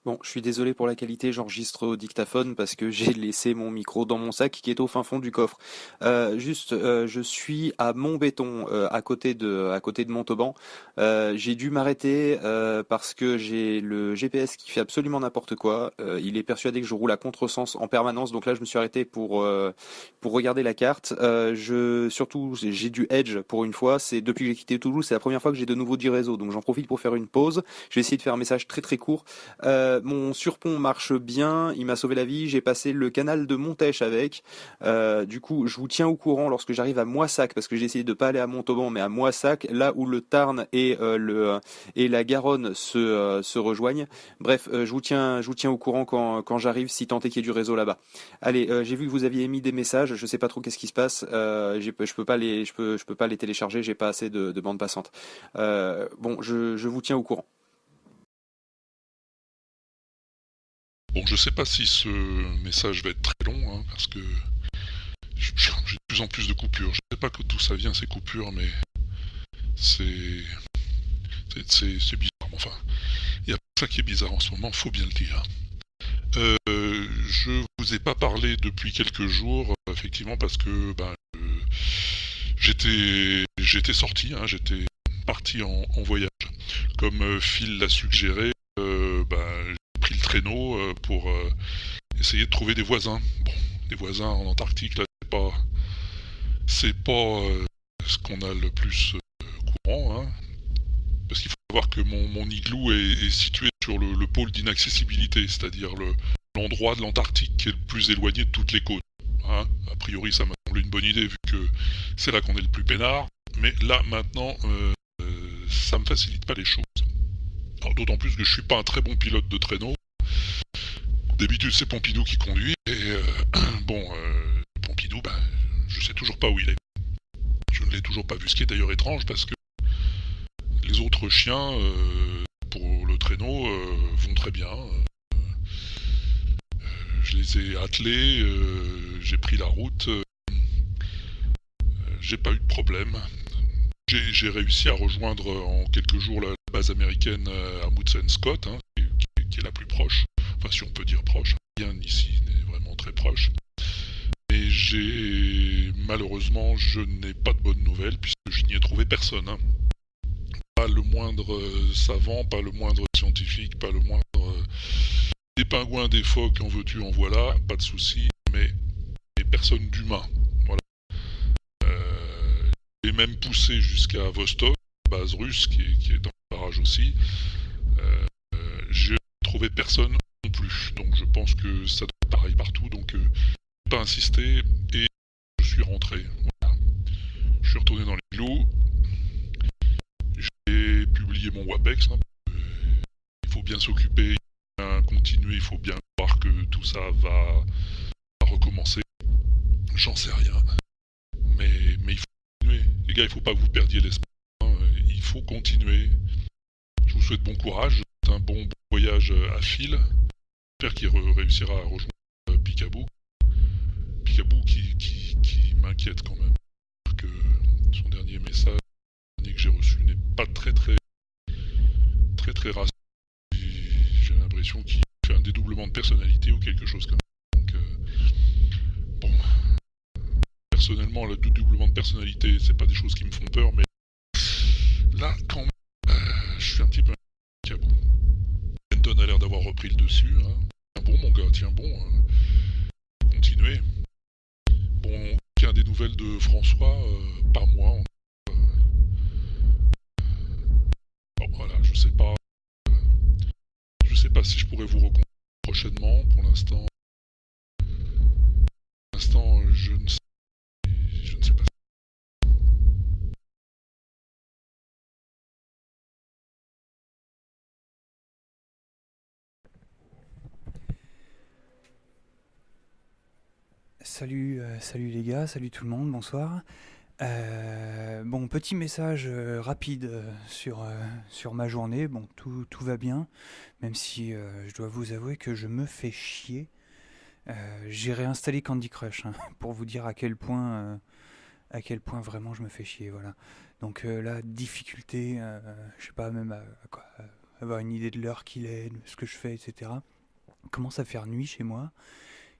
Bon, je suis désolé pour la qualité, j'enregistre au dictaphone parce que j'ai laissé mon micro dans mon sac qui est au fin fond du coffre. Je suis à Montbéton, à côté de Montauban. J'ai dû m'arrêter parce que j'ai le GPS qui fait absolument n'importe quoi. Il est persuadé que je roule à contresens en permanence, donc là je me suis arrêté pour regarder la carte. Surtout, j'ai du Edge pour une fois. C'est depuis que j'ai quitté Toulouse, c'est la première fois que j'ai de nouveau du réseau, donc j'en profite pour faire une pause. Je vais essayer de faire un message très très court. Mon surpont marche bien, il m'a sauvé la vie. J'ai passé le canal de Montèche avec. Du coup, je vous tiens au courant lorsque j'arrive à Moissac, parce que j'ai essayé de pas aller à Montauban, mais à Moissac, là où le Tarn et la Garonne se rejoignent. Bref, je vous tiens au courant quand j'arrive, si tant est qu'il y ait du réseau là-bas. Allez, j'ai vu que vous aviez émis des messages. Je sais pas trop qu'est-ce qui se passe. Je peux pas les télécharger. J'ai pas assez de bande passante. Bon, je vous tiens au courant. Bon, je sais pas si ce message va être très long, hein, parce que j'ai de plus en plus de coupures. Je sais pas d'où ça vient ces coupures, mais c'est c'est bizarre. Enfin, il y a ça qui est bizarre en ce moment, faut bien le dire. Je vous ai pas parlé depuis quelques jours, effectivement, parce que j'étais sorti, hein, j'étais parti en voyage. Comme Phil l'a suggéré, j'ai pris le traîneau pour essayer de trouver des voisins. Bon, des voisins en Antarctique, là, c'est pas ce qu'on a le plus courant, hein, parce qu'il faut savoir que mon igloo est situé sur le pôle d'inaccessibilité, c'est-à-dire l'endroit de l'Antarctique qui est le plus éloigné de toutes les côtes. Hein. A priori, ça m'a semblé une bonne idée vu que c'est là qu'on est le plus peinard. Mais là, maintenant, ça me facilite pas les choses. Alors, d'autant plus que je suis pas un très bon pilote de traîneau. D'habitude, c'est Pompidou qui conduit. Et Pompidou, je sais toujours pas où il est. Je ne l'ai toujours pas vu, ce qui est d'ailleurs étrange parce que les autres chiens, pour le traîneau, vont très bien. Je les ai attelés, j'ai pris la route, j'ai pas eu de problème. J'ai réussi à rejoindre en quelques jours la base américaine à Amundsen Scott, hein, qui est la plus proche. Enfin, si on peut dire proche. Rien ici n'est vraiment très proche. Mais malheureusement, je n'ai pas de bonnes nouvelles puisque je n'y ai trouvé personne. Hein. Pas le moindre savant, pas le moindre scientifique, pas le moindre des pingouins, des phoques, en veux-tu, en voilà, pas de souci, mais personne d'humain. Voilà. J'ai même poussé jusqu'à Vostok, base russe qui est dans le barrage aussi. J'ai trouvé personne non plus, donc je pense que ça doit être pareil partout, donc je n'ai pas insisté et je suis rentré. Voilà. Je suis retourné dans l'igloo. J'ai publié mon WAPEX. Hein. Il faut bien s'occuper, il faut bien continuer, il faut bien voir que tout ça va recommencer. J'en sais rien. Mais il faut continuer. Les gars, il faut pas que vous perdiez l'espoir. Hein. Il faut continuer. Je vous souhaite bon courage. Un bon voyage à Phil. J'espère qu'il réussira à rejoindre Picaboo. Picaboo qui m'inquiète quand même. Que son dernier message que j'ai reçu n'est pas très rassurant. J'ai l'impression qu'il fait un dédoublement de personnalité ou quelque chose comme ça. Donc, bon, personnellement, le dédoublement de personnalité, c'est pas des choses qui me font peur, mais là, quand même, je suis un petit peu Picaboo. Benton a l'air d'avoir repris le dessus. Hein. Tiens bon, mon gars, tiens bon. Hein. Continuez. Bon, aucun des nouvelles de François, pas moi. Bon, voilà, je sais pas si je pourrais vous rencontrer prochainement. Pour l'instant, je ne sais pas. Salut les gars, salut tout le monde, bonsoir. Bon, petit message rapide sur ma journée. Bon, tout va bien, même si je dois vous avouer que je me fais chier. J'ai réinstallé Candy Crush hein, pour vous dire à quel point vraiment je me fais chier. Voilà. Donc là, difficulté, je sais pas même à quoi, avoir une idée de l'heure qu'il est, de ce que je fais, etc. Il commence à faire nuit chez moi.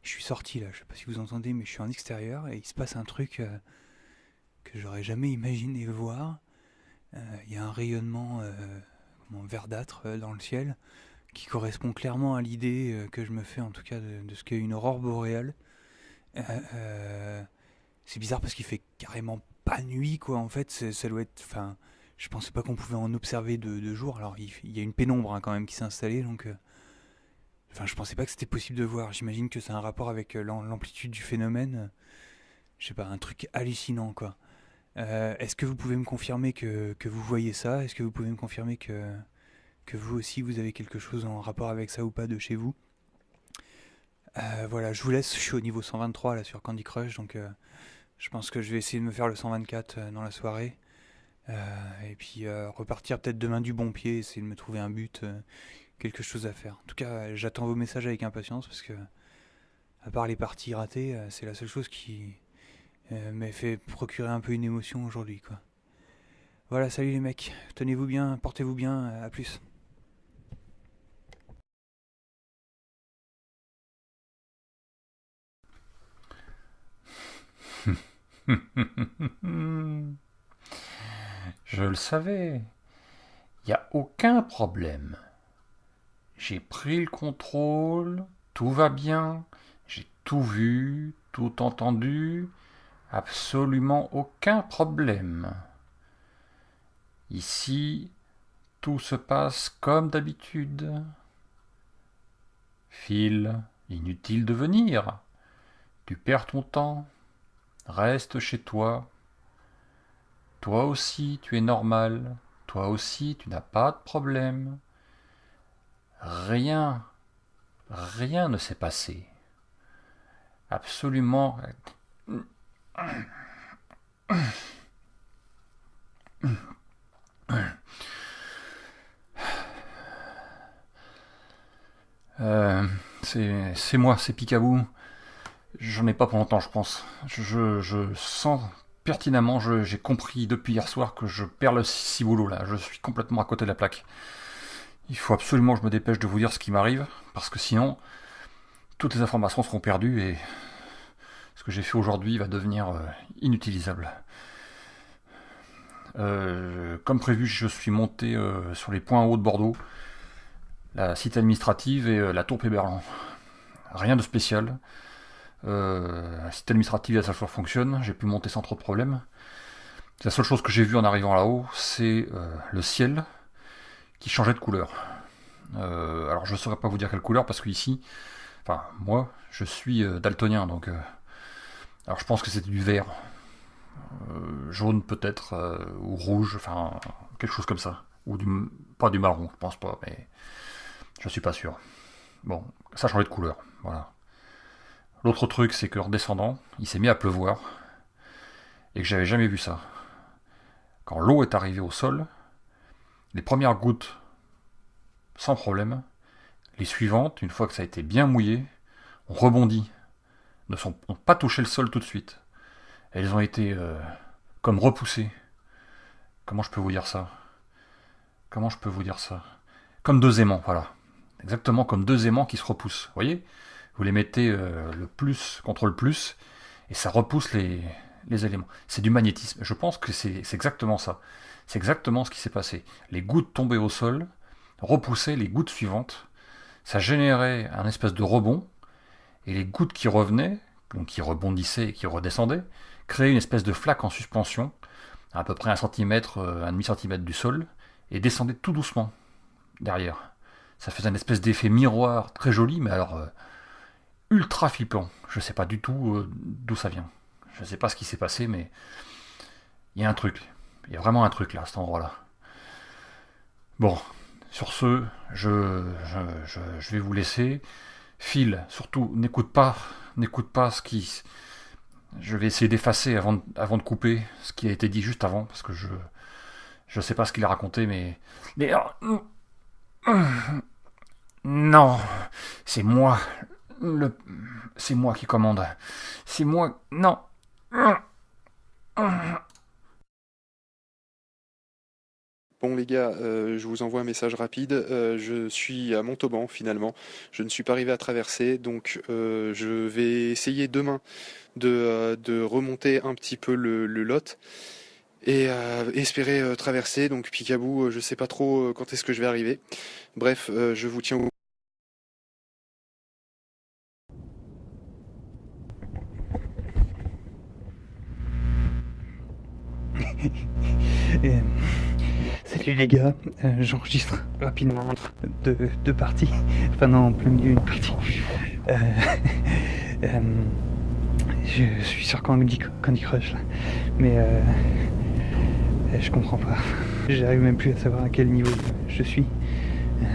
Je suis sorti là, je sais pas si vous entendez, mais je suis en extérieur et il se passe un truc que j'aurais jamais imaginé voir. Il y a un rayonnement verdâtre dans le ciel qui correspond clairement à l'idée que je me fais en tout cas de ce qu'est une aurore boréale. C'est bizarre parce qu'il fait carrément pas nuit quoi. En fait, ça doit être. Enfin, je pensais pas qu'on pouvait en observer de jour. Alors il y a une pénombre quand même qui s'est installée, donc. Enfin, je pensais pas que c'était possible de voir. J'imagine que c'est un rapport avec l'amplitude du phénomène. Je sais pas, un truc hallucinant quoi. Est-ce que vous pouvez me confirmer que vous voyez ça? Est-ce que vous pouvez me confirmer que vous aussi vous avez quelque chose en rapport avec ça ou pas de chez vous? Voilà, je vous laisse. Je suis au niveau 123 là sur Candy Crush, donc je pense que je vais essayer de me faire le 124 dans la soirée. Et puis repartir peut-être demain du bon pied, essayer de me trouver un but, quelque chose à faire. En tout cas, j'attends vos messages avec impatience parce que, à part les parties ratées, c'est la seule chose qui m'a fait procurer un peu une émotion aujourd'hui, quoi. Voilà, salut les mecs, tenez-vous bien, portez-vous bien, à plus. Je le savais. Il n'y a aucun problème. J'ai pris le contrôle, tout va bien, j'ai tout vu, tout entendu, absolument aucun problème. Ici, tout se passe comme d'habitude. Phil, inutile de venir. Tu perds ton temps. Reste chez toi. Toi aussi, tu es normal. Toi aussi, tu n'as pas de problème. Rien ne s'est passé. Absolument. C'est moi, c'est Picaboo. J'en ai pas pour longtemps, je pense. Je sens pertinemment, j'ai compris depuis hier soir que je perds le ciboulot là. Je suis complètement à côté de la plaque. Il faut absolument que je me dépêche de vous dire ce qui m'arrive, parce que sinon, toutes les informations seront perdues et ce que j'ai fait aujourd'hui va devenir inutilisable. Comme prévu, je suis monté sur les points hauts de Bordeaux, la cité administrative et la tour Péberlan. Rien de spécial. La cité administrative et la salle fonctionne, j'ai pu monter sans trop de problèmes. La seule chose que j'ai vue en arrivant là-haut, c'est le ciel qui changeait de couleur. Alors je ne saurais pas vous dire quelle couleur, parce que ici, enfin moi, je suis daltonien, donc alors je pense que c'était du vert, jaune peut-être, ou rouge, enfin quelque chose comme ça, ou pas du marron, je pense pas, mais je suis pas sûr. Bon, ça changeait de couleur, voilà. L'autre truc, c'est qu'en descendant, il s'est mis à pleuvoir, et que j'avais jamais vu ça. Quand l'eau est arrivée au sol, les premières gouttes, sans problème, les suivantes, une fois que ça a été bien mouillé, ont rebondi, n'ont pas touché le sol tout de suite. Elles ont été comme repoussées. Comment je peux vous dire ça? Comme deux aimants, voilà. Exactement comme deux aimants qui se repoussent. Vous voyez? Vous les mettez le plus contre le plus, et ça repousse les éléments. C'est du magnétisme. Je pense que c'est exactement ça. C'est exactement ce qui s'est passé. Les gouttes tombées au sol repoussaient les gouttes suivantes. Ça générait un espèce de rebond, et les gouttes qui revenaient, donc qui rebondissaient et qui redescendaient, créaient une espèce de flaque en suspension, à peu près 1 centimètre, un demi-centimètre du sol, et descendaient tout doucement derrière. Ça faisait une espèce d'effet miroir très joli, mais alors ultra flippant. Je ne sais pas du tout d'où ça vient. Je ne sais pas ce qui s'est passé, mais il y a un truc. Il y a vraiment un truc là, à cet endroit-là. Bon, sur ce, je vais vous laisser. Phil, surtout, n'écoute pas ce qui... Je vais essayer d'effacer avant de couper ce qui a été dit juste avant, parce que je sais pas ce qu'il a raconté, mais non, c'est moi, c'est moi qui commande, c'est moi, non. Bon les gars, je vous envoie un message rapide. Je suis à Montauban finalement. Je ne suis pas arrivé à traverser, donc je vais essayer demain de remonter un petit peu le Lot et espérer traverser. Donc Picaboo, je sais pas trop quand est-ce que je vais arriver. Bref, je vous tiens au Euh, Salut les gars, j'enregistre rapidement entre deux parties, enfin non, en plein milieu d'une partie. Euh, euh, je suis sur Candy Crush là, mais je comprends pas. J'arrive même plus à savoir à quel niveau je suis. Euh,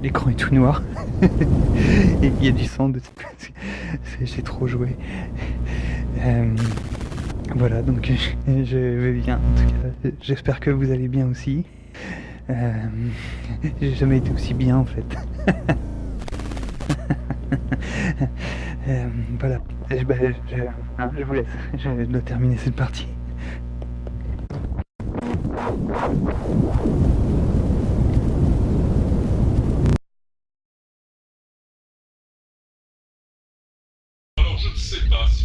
L'écran est tout noir. Et il y a du sang dessus. J'ai trop joué. Voilà, donc je vais bien. En tout cas, j'espère que vous allez bien aussi. J'ai jamais été aussi bien en fait. Voilà. Je vous laisse. Je dois terminer cette partie. Alors je ne sais pas si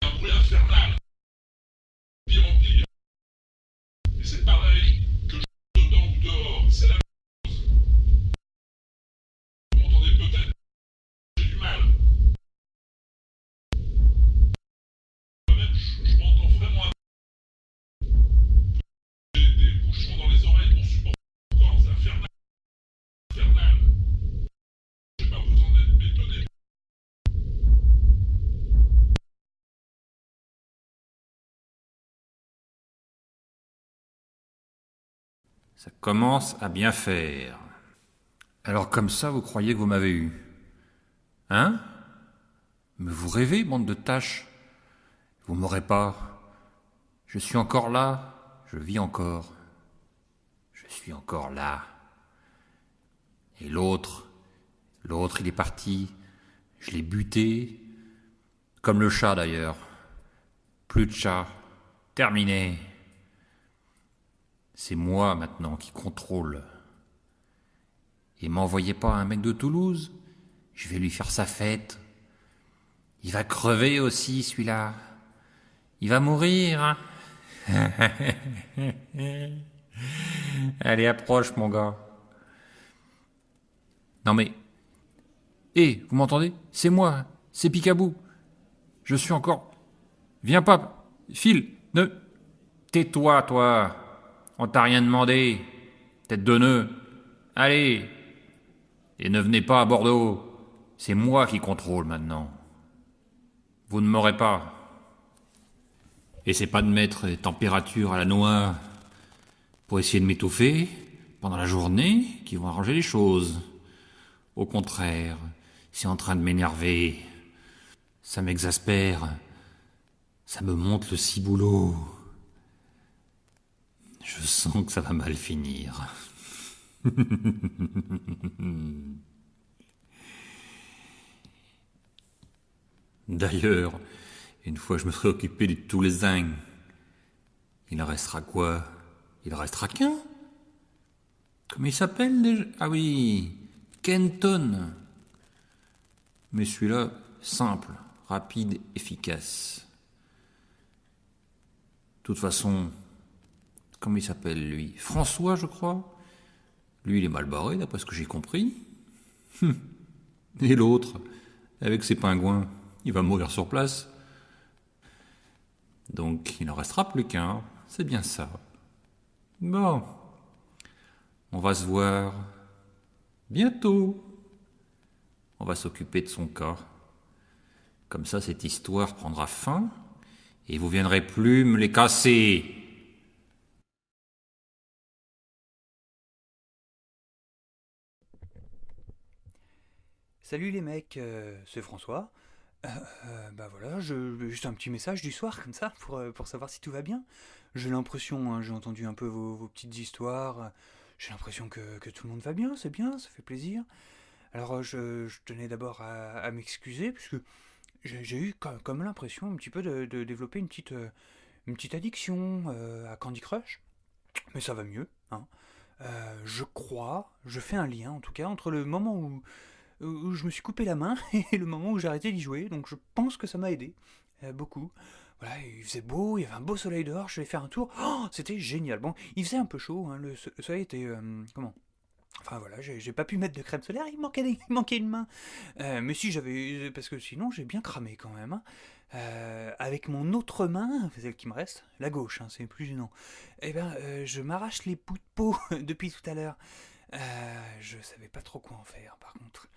c'est un bruit infernal, pire en pire. Et c'est pareil que je suis dedans ou dehors, c'est la même chose. Vous m'entendez peut-être, j'ai du mal. Moi-même, je m'entends vraiment des bouchons dans les oreilles pour supporter encore, c'est infernal. Infernal. J'ai pas besoin d'être bétonné. Ça commence à bien faire. Alors comme ça, vous croyez que vous m'avez eu? Hein? Mais vous rêvez, bande de tâches. Vous m'aurez pas. Je suis encore là. Je vis encore. Je suis encore là. Et l'autre, il est parti. Je l'ai buté. Comme le chat d'ailleurs. Plus de chat. Terminé. C'est moi maintenant qui contrôle. Et m'envoyez pas un mec de Toulouse. Je vais lui faire sa fête. Il va crever aussi, celui-là. Il va mourir. Allez, approche, mon gars. Non mais... Hé, vous m'entendez? C'est moi, c'est Picaboo. Je suis encore... Viens pas, file, ne... Tais-toi, toi. On t'a rien demandé. Tête de nœud. Allez. Et ne venez pas à Bordeaux. C'est moi qui contrôle maintenant. Vous ne m'aurez pas. Et c'est pas de mettre les températures à la noix pour essayer de m'étouffer pendant la journée qui vont arranger les choses. Au contraire, c'est en train de m'énerver. Ça m'exaspère. Ça me monte le ciboulot. Je sens que ça va mal finir. D'ailleurs, une fois je me serai occupé de tous les zincs. Il en restera quoi? Il en restera qu'un? Comment il s'appelle déjà? Ah oui, Kenton. Mais celui-là, simple, rapide, efficace. De toute façon, comment il s'appelle lui? François, je crois. Lui, il est mal barré, d'après ce que j'ai compris. Et l'autre, avec ses pingouins, il va mourir sur place. Donc, il n'en restera plus qu'un. C'est bien ça. Bon, on va se voir bientôt. On va s'occuper de son cas. Comme ça, cette histoire prendra fin et vous viendrez plus me les casser. Salut les mecs, c'est François. Bah voilà, juste un petit message du soir comme ça pour savoir si tout va bien. J'ai l'impression, hein, j'ai entendu un peu vos petites histoires. J'ai l'impression que tout le monde va bien, c'est bien, ça fait plaisir. Alors je tenais d'abord à m'excuser puisque j'ai eu comme l'impression un petit peu de développer une petite addiction à Candy Crush, mais ça va mieux, hein. Je fais un lien en tout cas entre le moment où je me suis coupé la main et le moment où j'ai arrêté d'y jouer, donc je pense que ça m'a aidé beaucoup. Voilà, il faisait beau, il y avait un beau soleil dehors, je vais faire un tour, oh, c'était génial. Bon, il faisait un peu chaud, hein, le soleil était... comment Enfin voilà, j'ai pas pu mettre de crème solaire, il manquait une main. Mais si j'avais... Parce que sinon j'ai bien cramé quand même, hein. Avec mon autre main, celle qui me reste, la gauche, hein, c'est plus gênant. Je m'arrache les bouts de peau depuis tout à l'heure. Je savais pas trop quoi en faire, par contre.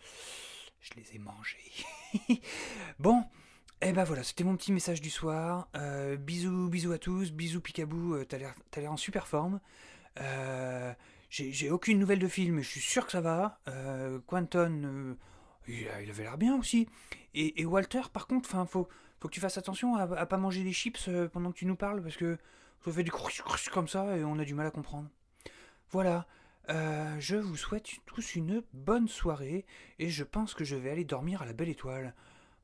Je les ai mangés. Bon, voilà, c'était mon petit message du soir. Bisous à tous, bisous Picaboo, t'as l'air en super forme. J'ai aucune nouvelle de film, mais je suis sûr que ça va. Quanton, il avait l'air bien aussi. Et Walter, par contre, faut que tu fasses attention à pas manger des chips pendant que tu nous parles, parce que ça fait du crunch comme ça et on a du mal à comprendre. Voilà. Je vous souhaite tous une bonne soirée et je pense que je vais aller dormir à la belle étoile.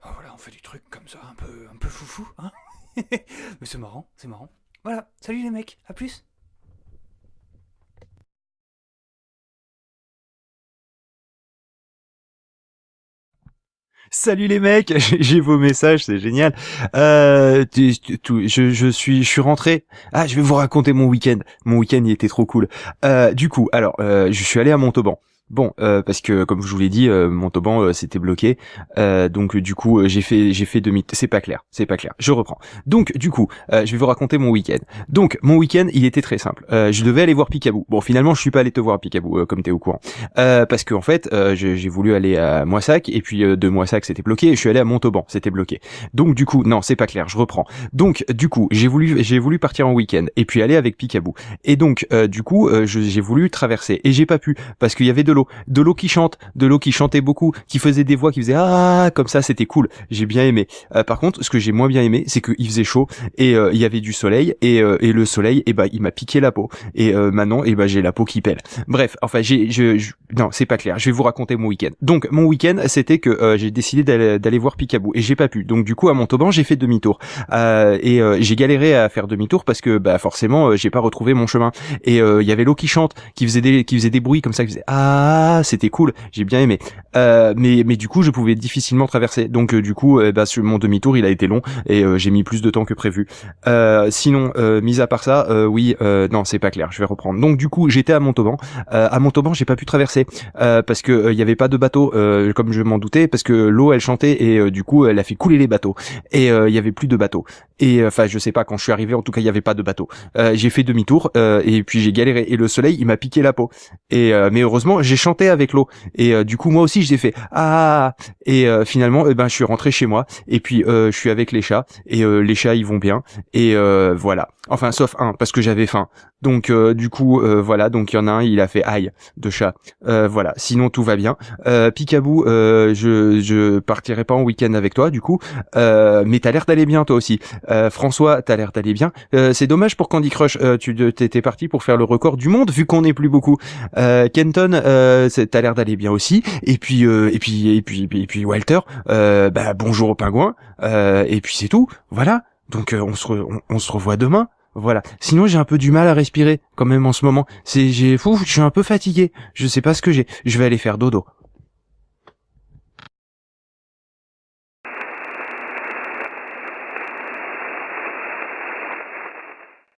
Oh, voilà, on fait des trucs comme ça, un peu foufou, hein. Mais c'est marrant. Voilà, salut les mecs, à plus. Salut les mecs, j'ai vos messages, c'est génial. Je suis rentré. Ah, je vais vous raconter mon week-end. Mon week-end, il était trop cool. Du coup, alors, je suis allé à Montauban. Bon, parce que comme je vous l'ai dit, Montauban c'était bloqué. Donc du coup, j'ai fait demi. C'est pas clair. Je reprends. Donc du coup, je vais vous raconter mon week-end. Donc mon week-end, il était très simple. Je devais aller voir Picaboo. Bon, finalement, je suis pas allé te voir Picaboo, comme t'es au courant. Parce que en fait, j'ai voulu aller à Moissac et puis de Moissac c'était bloqué. Et je suis allé à Montauban, c'était bloqué. Donc du coup, non, c'est pas clair. Je reprends. Donc du coup, j'ai voulu partir en week-end et puis aller avec Picaboo. Et donc du coup, j'ai voulu traverser et j'ai pas pu parce qu'il y avait de l'eau qui chantait beaucoup, qui faisait des voix, qui faisait ah comme ça, c'était cool, j'ai bien aimé. Par contre, ce que j'ai moins bien aimé, c'est qu'il faisait chaud et il y avait du soleil et le soleil, il m'a piqué la peau et maintenant, j'ai la peau qui pèle. Bref, enfin, non, c'est pas clair. Je vais vous raconter mon week-end. Donc, mon week-end, c'était que j'ai décidé d'aller voir Picaboo et j'ai pas pu. Donc, du coup, à Montauban, j'ai fait demi-tour et j'ai galéré à faire demi-tour parce que forcément, j'ai pas retrouvé mon chemin et il y avait l'eau qui chante, qui faisait des bruits comme ça, qui faisait ah, c'était cool, j'ai bien aimé. Mais du coup, je pouvais difficilement traverser. Donc du coup, sur mon demi-tour, il a été long et j'ai mis plus de temps que prévu. Sinon, mis à part ça, oui, non, c'est pas clair. Je vais reprendre. Donc du coup, j'étais à Montauban. À Montauban, j'ai pas pu traverser parce que il y avait pas de bateau, comme je m'en doutais, parce que l'eau elle chantait et du coup, elle a fait couler les bateaux et il y avait plus de bateaux. Et enfin, je sais pas, quand je suis arrivé, en tout cas, il y avait pas de bateau. J'ai fait demi-tour et puis j'ai galéré et le soleil, il m'a piqué la peau. Et mais heureusement, j'ai chanté avec l'eau et du coup moi aussi j'ai fait ah et finalement je suis rentré chez moi et puis je suis avec les chats et les chats ils vont bien et voilà, enfin sauf un parce que j'avais faim. Donc du coup voilà, donc il y en a un, il a fait aïe de chat. Voilà, sinon tout va bien. Picaboo, je partirai pas en week-end avec toi du coup, mais t'as l'air d'aller bien toi aussi. François, t'as l'air d'aller bien. C'est dommage pour Candy Crush, t'étais parti pour faire le record du monde vu qu'on n'est plus beaucoup. Kenton, t'as l'air d'aller bien aussi. Et puis Walter, bonjour au pingouin. Et puis c'est tout. Voilà. Donc on se revoit demain. Voilà. Sinon j'ai un peu du mal à respirer quand même en ce moment. Je suis un peu fatigué. Je sais pas ce que j'ai. Je vais aller faire dodo.